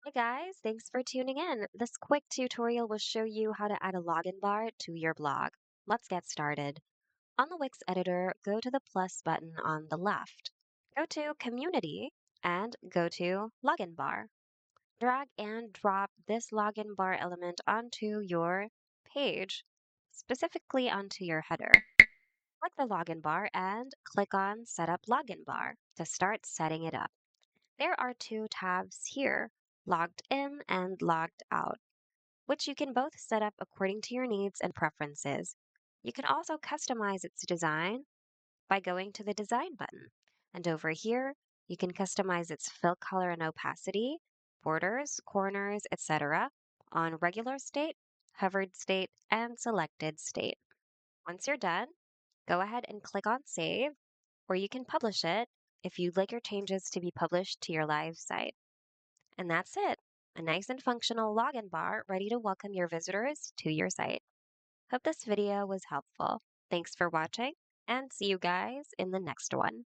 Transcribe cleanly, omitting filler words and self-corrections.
Hey guys, thanks for tuning in. This quick tutorial will show you how to add a login bar to your blog. Let's get started. On the Wix editor, go to the plus button on the left. Go to Community and go to Login Bar. Drag and drop this login bar element onto your page, specifically onto your header. Click the login bar and click on Set up login bar to start setting it up. There are two tabs here, Logged In and Logged Out, which you can both set up according to your needs and preferences. You can also customize its design by going to the Design button. And over here, you can customize its fill color and opacity, borders, corners, etc. on regular state, hovered state, and selected state. Once you're done, go ahead and click on Save, or you can publish it if you'd like your changes to be published to your live site. And that's it. A nice and functional login bar ready to welcome your visitors to your site. Hope this video was helpful. Thanks for watching and see you guys in the next one.